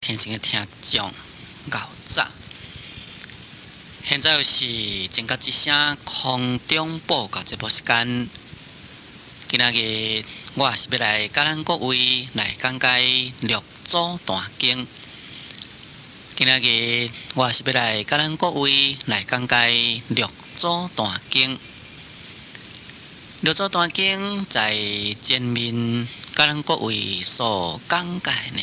天生的听众熬早。现在又是正觉之声空中报告节目时间。今仔日我也是要来甲咱各位来讲解六祖坛经。今仔日我也是要来甲咱各位来讲解六祖坛经。六祖坛经在前面甲咱各位所讲解呢，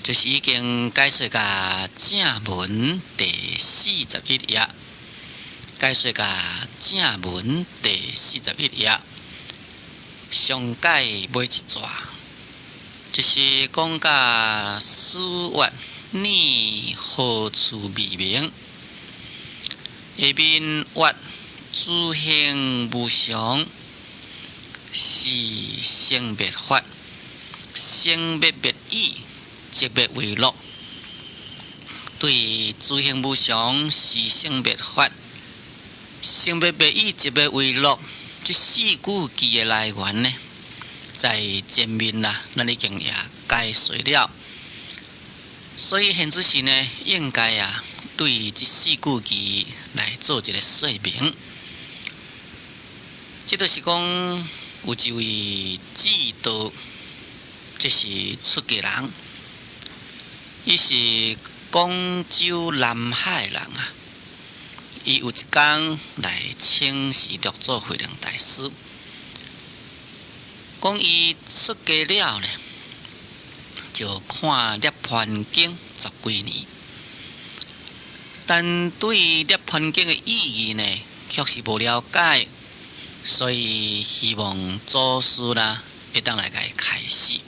就是已经解说甲正文第41页，解说甲正文第41页，上解尾一逝，就是讲甲史月你何处未明，下面月自行无常，是生灭法，生灭灭意，即灭为乐。对自行无常，是生灭法，生灭灭意，即灭为乐，这四句句的来源呢，在前面咱已经也解说了。所以现在时呢，应该对这四句句来做一个说明。这就是讲有一位智道，这是出家人，伊是广州南海人伊有一天来请示六祖慧能大师，讲伊出家了呢，就看《涅槃经》10几年，但对《涅槃经》的意义呢，却是无了解。所以希望祖师会当来甲伊开示。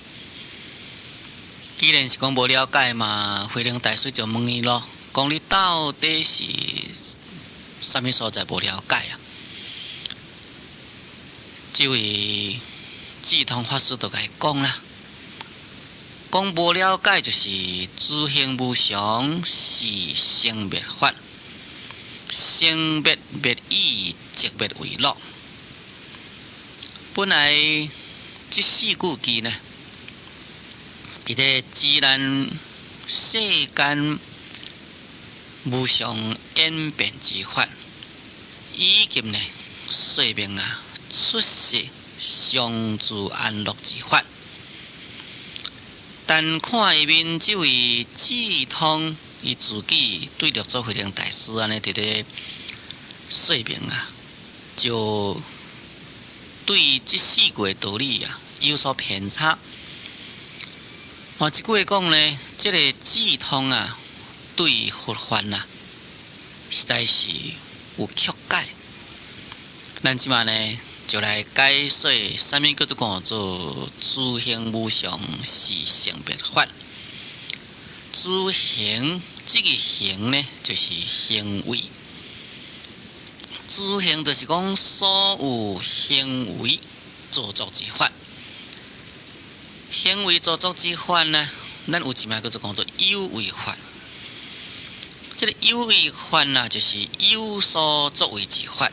既然是讲无了解嘛，慧能大师就问伊咯，讲你到底是啥物所在无了解啊？这位智通法师就甲伊讲啦，讲无了解就是自行无常，是生灭法，生灭灭意，即灭为乐。本来这四句句呢，伫个自然世间无常演变之法，以及呢说明出世常住安乐之法。但看下面这位智通，伊自己对六祖慧能大师安尼伫个说明就对这四句道理有所偏差。换一句话讲呢，这个智通对佛法实在是有曲解。咱即马呢，就来解说啥物叫做讲做自行无常，是生灭法。自行这个行呢，就是行为。自行就是讲所有行为造作之法，行为造作之法呢，咱有一名叫做讲做有为法。这个有为法就是有所作为之法。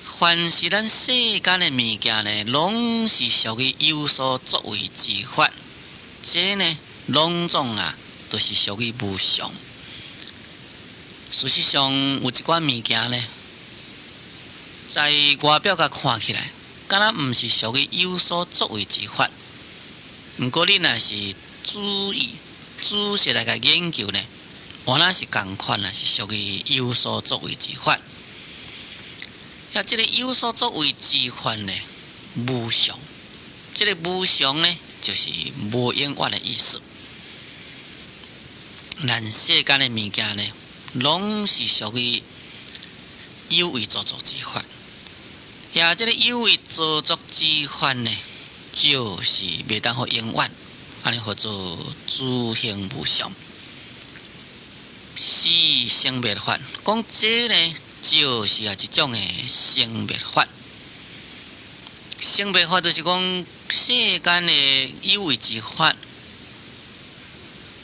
凡是咱世间的物件呢，拢是属于有所作为之法。这呢，拢总都是属于无常。事实上，有一款物件呢，在外表甲看起来，敢若毋是属于有所作为之法。毋过你若是注意、仔细来甲研究呢，原来是共款是属于有所作为之法。这个有所作为之法呢，无常。这个无常呢，就是无永远的意思。咱世间的物件呢，拢是属于有为造作之法，这个有为造作之法呢，就是袂当好永远，安尼叫做自行无常，是生灭法。讲这呢，就是一种的生灭法。生灭法就是讲世间的有为之法，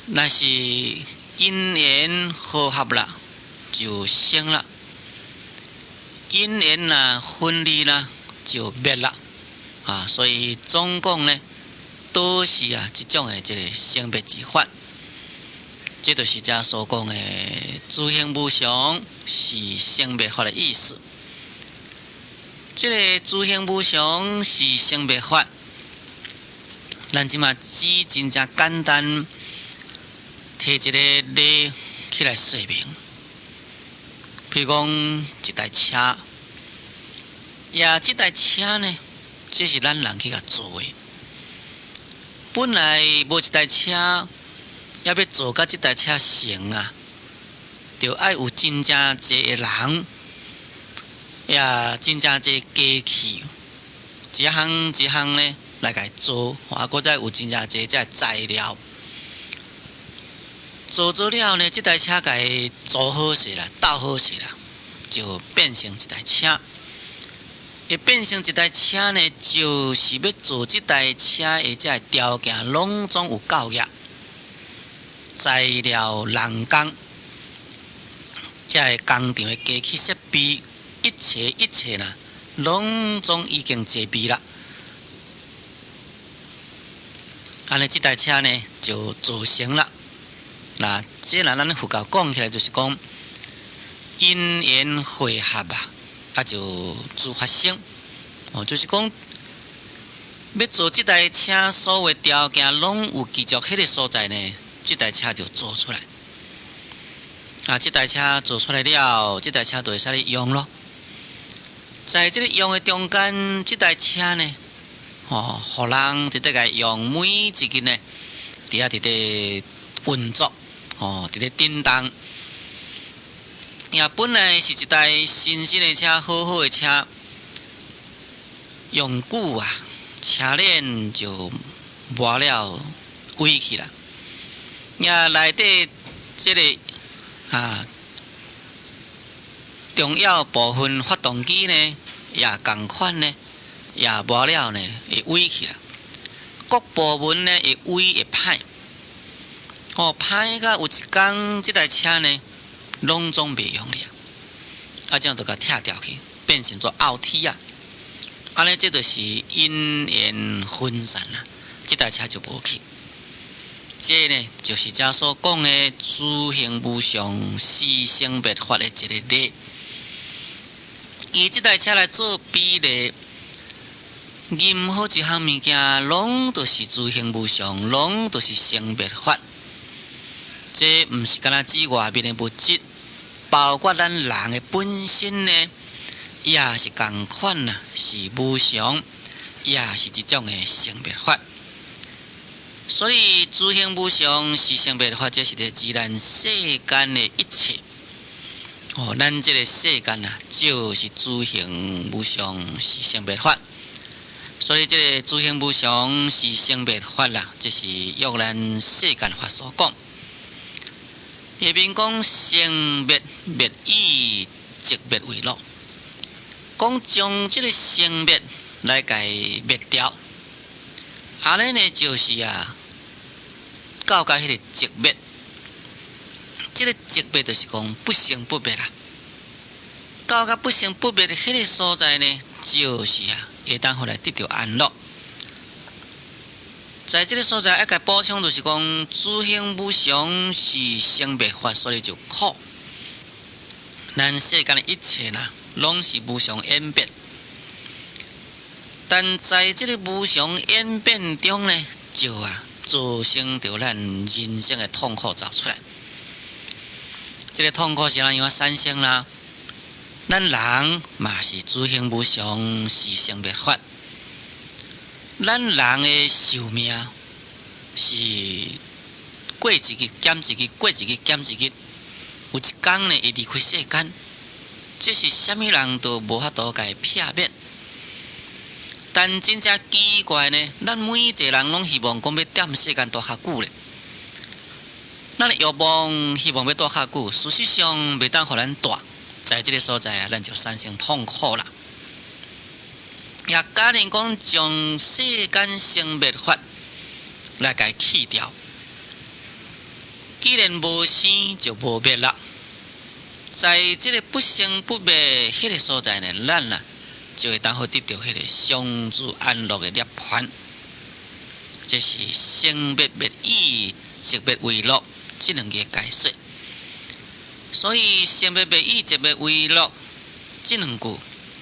那是因缘和合了，就生了；因缘分离了，就灭了。所以总共呢，都是即种的这个生灭之法。这就是遮所讲的自性无常是生灭法的意思。这个自性无常是生灭法，咱即马只真正简单摕一个例起来说明。譬如讲一台车，这台车呢，这是咱人去甲做的。本来无一台车。要做甲即台车成啊，就爱有真正侪个人，也真正侪机器，一项一项呢来甲做，搁再有真正侪只材料，做了呢，即台车甲做好势啦，斗好势啦，就变成一台车。会变成一台车呢，就是要做即台车的这条件，拢总有够额。材料、人工，这工厂的机器设备，一切啦，拢总已经齐备啦。安尼，这台车呢就做成了。那这咱佛教讲起来，就是讲因缘汇合就自发生。就是讲要做这台车，所有条件拢有记住迄个所在呢。这台车就做出来，这台车做出来了，这台车就会使你用咯。在这个用的中间，这台车呢，互人伫甲用，每一日呢，伫咧运作，伫咧震动。本来是一台新鲜的车，好的车，用久车链就磨了歪去啦。内底这个重要部分发动机呢，也同款呢，也磨了呢会歪去啦。各部门呢会歪会歹，歹甲有一天这台车呢，拢总袂用了，这样就甲拆掉去，变成做凹体啊。安尼这就是因缘分散啦，这台车就无去。这呢，就是遮所讲的自性无常是生灭法的一个例。以这台车来做比例，任何一项物件，拢都是自性无常，拢都是生灭法。这毋是干那指外面的物质，包括咱人的本身呢，也是同款啦，是无常，也是一种的生灭法。所以自性无常是生灭法，这是在自然世间的一切。咱这个世间就是自性无常是生灭法。所以这个自性无常是生灭法啦，这是用咱世间法所讲。下面讲生灭灭以即灭为乐，讲将这个生灭来给灭掉。安尼呢，就是到甲迄个寂灭，这个寂灭就是讲不生不灭啦。到甲不生不灭的迄个所在呢，就是会当互来得到安乐。在这个所在，要甲补充就是讲，自性无常是生灭法，所以就苦。咱世间的一切拢是无常演变。但在这个无常演变中呢，就造成着咱人生的痛苦走出来。这个痛苦是怎样产生啦？咱人嘛是自性无常，是生灭法。咱人的寿命是过一日减一日，过一日减一日，有一天呢会离开世间。这是什么人都无法度甲伊避免。但真正奇怪呢，咱每一个人拢希望讲要踮世间多较久咧。咱的欲望希望要多较久，事实上袂当互咱大，在这个所在咱就产生痛苦啦。也假定讲将世间生灭法来甲伊去掉，既然无生就无灭啦。在这个不生不灭迄个所在呢，咱就会当好得到迄个相住安乐的涅槃。这是生灭灭意，寂灭为乐，这两个解说。所以生灭灭意，寂灭为乐，这两句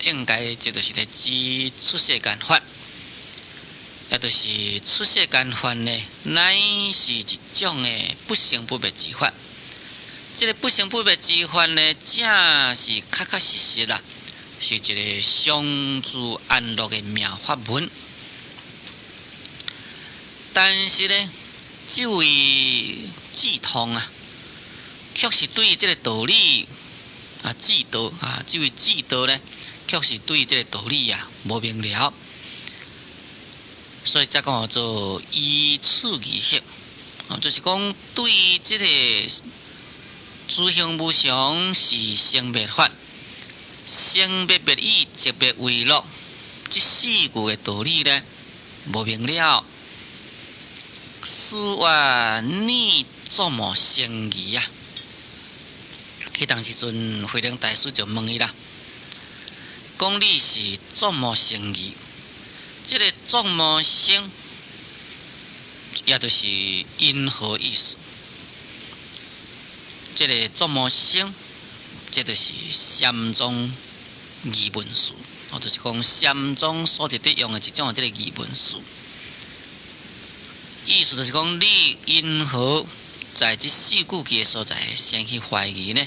应该这就是咧指出世间法，也就是出世间法呢，乃是一种的不生不灭之法。这个不生不灭之法呢，正是确确实实啦，是一个上主安乐的妙法门。但是呢，这位智通啊，却是对这个道理智道这位智道呢，却是对这个道理无明了，所以才讲做依次而行就是讲对这个诸行无常是生灭法，生灭灭意，寂灭为乐，这四句的道理呢，无明了。师话你做么生疑迄当时阵，慧能大师就问伊啦，讲你是做么生疑？这个做么生，也就是因何意思？这个做么生，这就是禅宗疑问术，就是讲禅宗所直直用的一种这个疑问术。意思就是讲，你因何在这四句句的所在先去怀疑呢？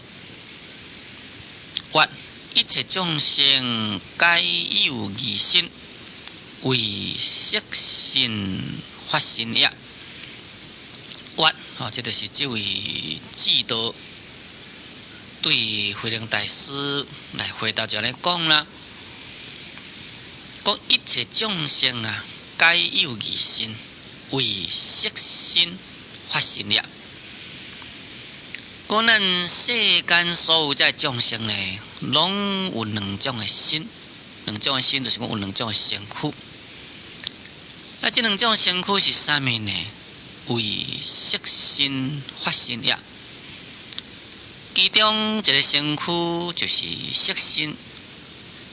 或一切众生皆有疑心，为色心发心也。或这就是这位智道对慧能大师来回答就来讲啦，讲一切众生皆有疑心。为色心发心了，讲咱世间所有这众生呢，拢有两种的心，两种的心就是讲有两种的身躯。这两种身躯是啥物呢？为色心发心了，其中一个身躯就是色心，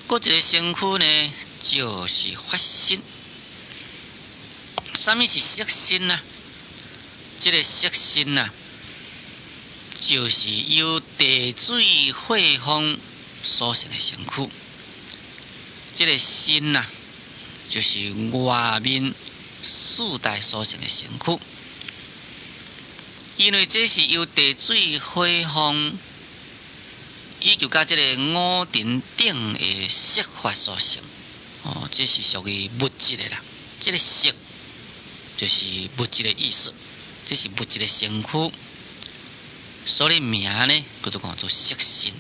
搁一个身躯呢就是发心。什么是色心呢？这个色心就是由地水火风所成的身躯。这个心就是外面四大所成的身躯。因为这是由地水火风以及甲这个五尘等的色法所成。这是属于物质的啦。这个色就是物质的意思，这是物质的身躯，所以名呢叫做讲做色心。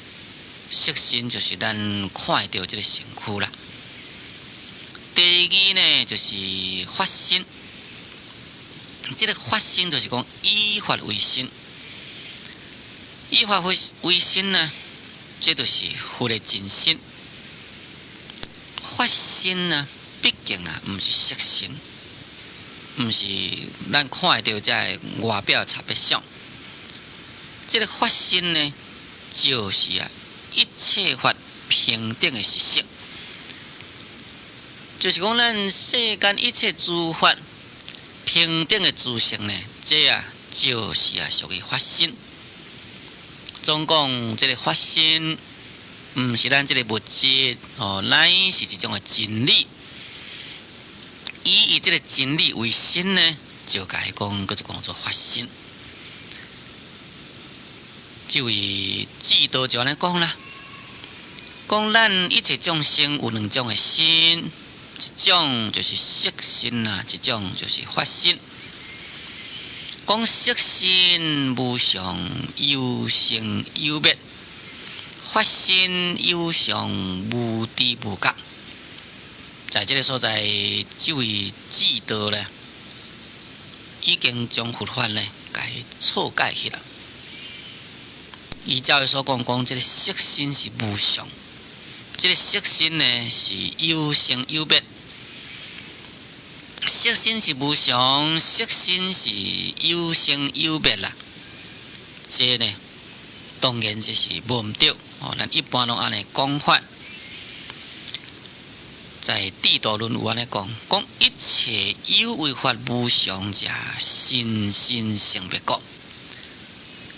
色心就是咱看到这个身躯啦。第二呢就是法心，这个法心就是讲以法为心，以法为心呢，这就是佛的真心。法心毕竟不是色心。不是咱看到这外表差别相，这个法心呢，就是一切法平等的实相，就是讲咱世间一切诸法平等的自性呢，这就是属于法心。总讲这个法心，不是咱这个物质乃是一种的真理。以这个真理为心呢，就甲伊讲，叫做法心。这位智道就安尼讲啦，讲咱一切众生有两种的心，一种就是色心一种就是法心。讲色心无常，有生有灭；法心有常，无知无觉。在这个所在，这位智道呢，已经将佛法呢，给错解去了。依照伊所讲，这个色心是无常，这个色心呢是有生有灭。色心是无常，色心是有生有灭啦。这呢，当然这是无毋对咱一般拢安尼讲法。在《地道论》有安尼讲一切有为法无常者，心心成别果。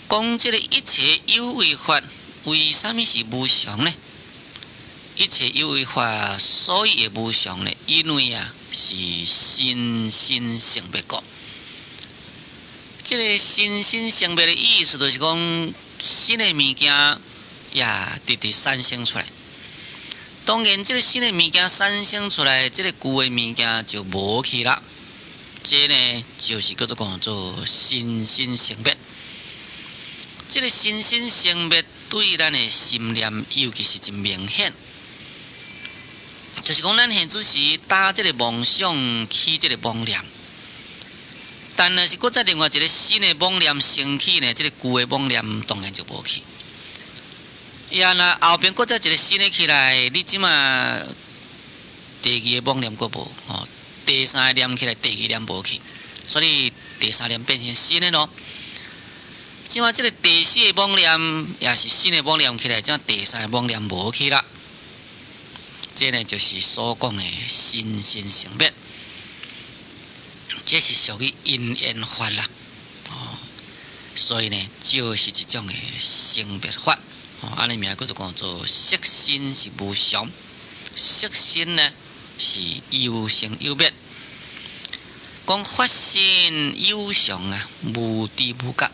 讲这个一切有为法，为什么是无常呢？一切有为法，所以会无常呢？因为是心心成别果。这个心心成别的意思，就是讲新的物件也直直产生出来。当然，这个新的物件产生出来，这个旧的物件就无去了。这呢，就是叫做心心成别。这个心心成别对咱的心念，尤其是真明显。就是讲，咱现主时打这个梦想起这个妄念，但若是搁再另外一个新的妄念升起呢，这个旧的妄念当然就无去。若后边搁再一个新的起来，你即马第二个妄念搁无，第三个念起来，第二念无去，所以第三念变成新的咯。即马这个第四个妄念也是新的妄念起来，即马第三个妄念无去啦。这呢就是所讲的心心成别，这是属于因缘法啦。所以呢，就是一种的成别法。安尼名叫做色心是无常，色心呢是有成有灭。讲法心有常无知无觉。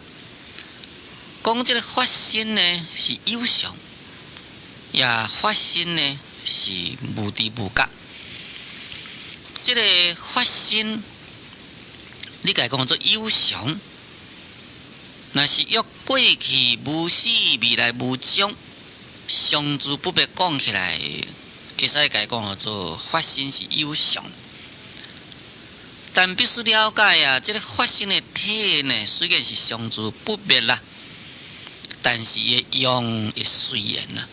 讲这个法心呢是有常，也法心呢是无知无觉。这个法心，你家讲做有常，若是约过去无始，未来无终，常住不灭讲起来，会使家讲做法心是有常。但必须了解这个法心的体呢，虽然是常住不灭啦，但是伊的用会随缘啦。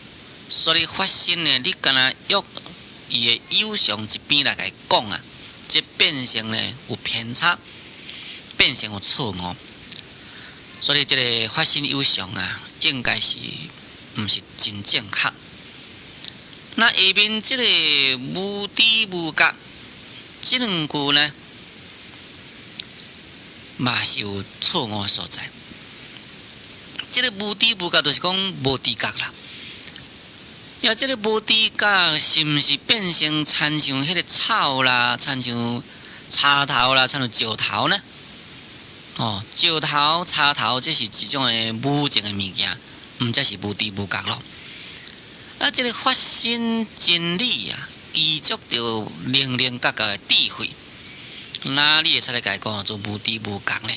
所以法心呢，你敢若约伊的有常一边来甲讲这变成呢有偏差，变成有错误。所以这个法心有常应该是毋是真正确。那下面这个无知无觉，这两句呢，嘛是有错误所在。这个无知无觉，就是讲无知觉啦。要这个无知觉，是毋是变成参像迄个草啦，参像插头啦，参像石头呢？石头、插头，这是一种的无情的物件，毋则是无知无觉咯。这个法心真理依足着零零角角的智慧，那你会使来甲伊讲做无知无觉呢？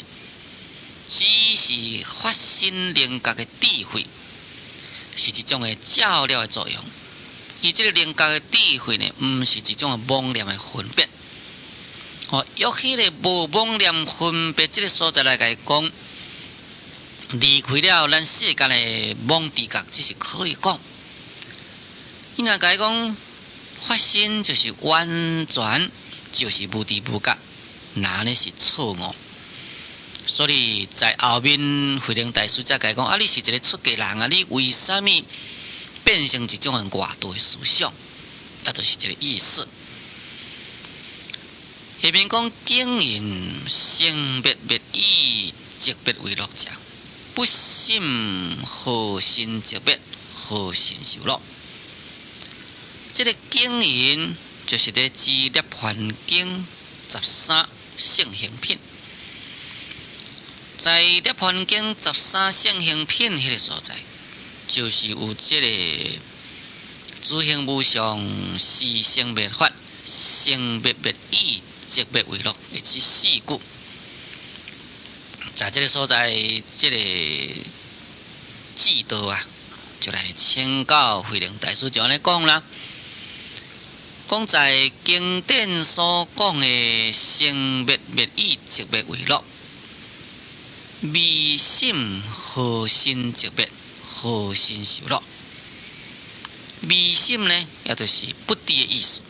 只是法心零角的智慧，是一种的照料的作用。伊这个零角的智慧呢，毋是一种的妄念的分别。用迄个无妄念分别这个所在来甲伊讲，离开了咱世间的妄知觉，这是可以讲。应该甲伊讲，法心就是完全就是无知无觉，那呢是错误。所以在后面慧能大师才甲伊讲，你是一个出家人你为什么变成一种外道的思想？也就是这个意思。下面讲经营生别别意，即别为乐者，不信何心即别，何心受乐。这个经营就是在《资涅槃经》13圣行品，在《涅槃经》13圣行品迄个所在，就是有这个诸行无常，是生别法，生别别意。即别为乐，以及四句，在这个所在，这个制度就来请教慧能大师就安尼讲啦。讲在经典所讲的生别别意，即别为乐，未信何心即别，何心受乐。未信呢，也就是不知的意思。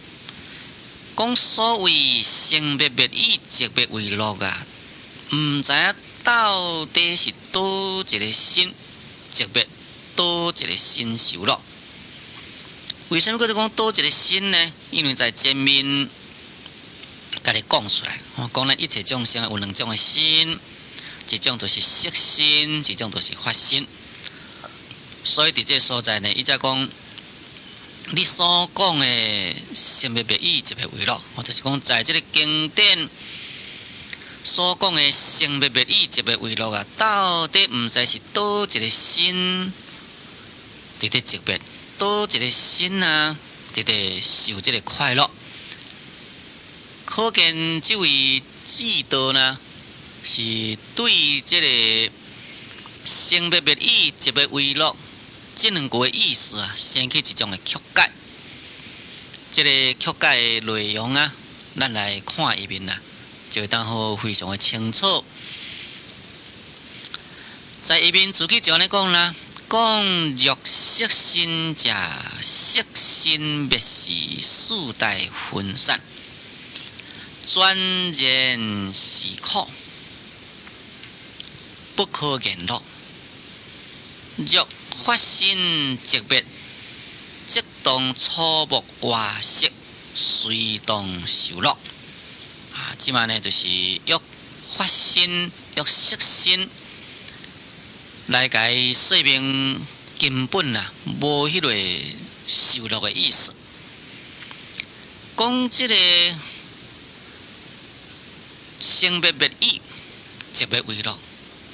讲所谓生别别意，即别为乐毋知影到底是倒一个心即别，倒一个心受乐。为什么佫讲倒一个身呢？因为在前面甲你讲出来，讲咱一切众生有两种的身，一种就是色身，一种就是法身。所以伫这所在呢，伊才讲你所讲的生灭灭意即个为乐，就是讲在这个经典所讲的生灭灭意即个为乐啊，到底毋知是倒一个身伫咧即灭，倒一个身啊伫咧受即个快乐。可见这位智道呢，是对这个生灭灭意即个为乐这两句的意思啊，先起一种的曲解。这个曲解的内容啊，咱来看一遍啦，就会当好非常的清楚。在一边自己就安尼讲啦，讲若色身者，色身灭是四大分散，转然是苦，不可言乐。若法身即灭，即当草木花色，随当受乐。即嘛呢，就是用法身、用色身来解说明根本啊，无迄个受乐的意思。讲即个生灭灭意，即灭为乐，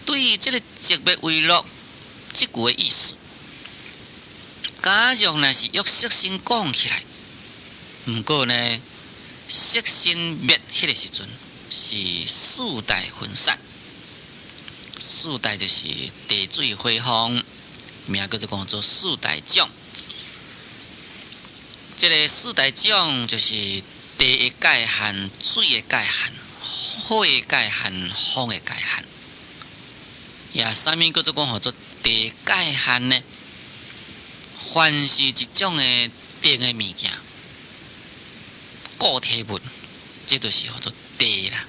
对即个即灭为乐即句的意思。假如若是用色身讲起来，毋过呢，色身灭迄个时阵是四大分散。四大就是地水火风，名叫做讲做四大种。这个四大种就是地的界限、水的界限、火的界限、风的界限。也啥物叫做讲做地界限呢？凡是一种的定的物件，固体物，这就是叫做地啦。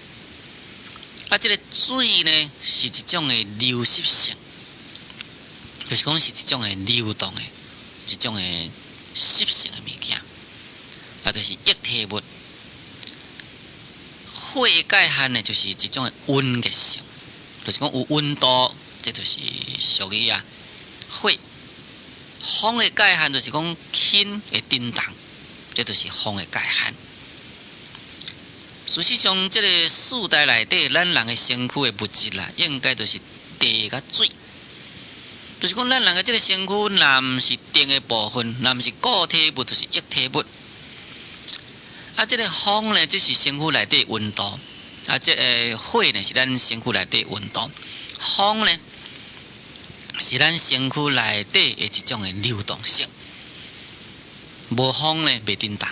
这个水呢，是一种的流湿性，就是讲是一种的流动的、一种的湿性的物件，就是液体物。火的界限呢，就是一种的温热性，就是讲有温度，这就是属于火。风的界限就是讲轻会震动，这就是风的界限。事实上，这个四大内底，咱人的身躯的物质啦，应该就是地甲水。就是讲，咱人的这个身躯，若毋是定的部分，若毋是固体物，就是液体物。这个风呢，这是身躯内底温度；这个火呢，是咱身躯内底温度。风呢，是咱身躯内底的一种的流动性，无风呢袂震动。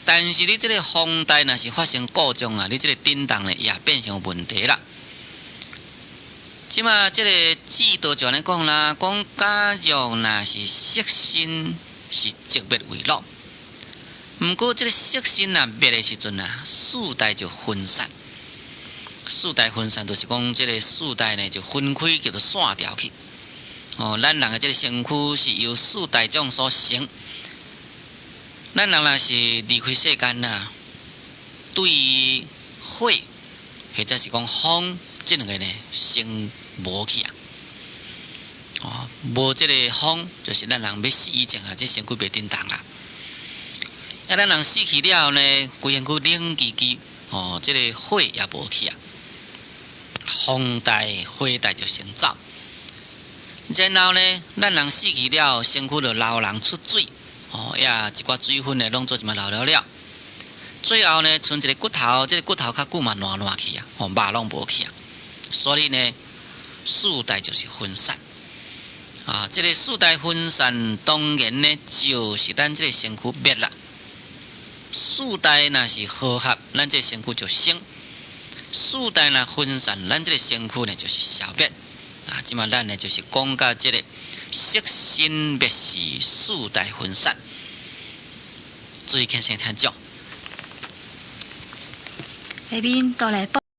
但是你这个风带若是发生故障啊，你这个震动呢也变成问题啦。即嘛，这个制度就安尼讲啦，讲假如若是色身是即灭为乐，毋过这个色身若灭的时阵啊，四大就分散。四大分散就是讲，这个四大呢就分开，叫做散掉去。咱人的这个身躯是由四大种所成。咱人若是离开世间啊，对于火或者是讲风这两个呢，先无去啊。无这个风，就是咱人要死以前啊，这身躯袂震动啦。咱人死去了呢，规身躯冷叽叽，这个火也无去啊。风带、火带就先走。然后呢，咱人死去了，身躯就流人出水，一寡水分呢，拢做一嘛流了。最后呢，剩一个骨头，这个骨头较久嘛烂去啊，肉拢无去啊。所以呢，四大就是分散这个四大分散，当然呢，就是咱这个身躯灭啦。四大若是合合，咱这个身躯就生；四大若分散，咱这个身躯呢就是消灭。即嘛咱呢就是讲到这个色身灭是四大分散，注意听先听讲。下面都来报。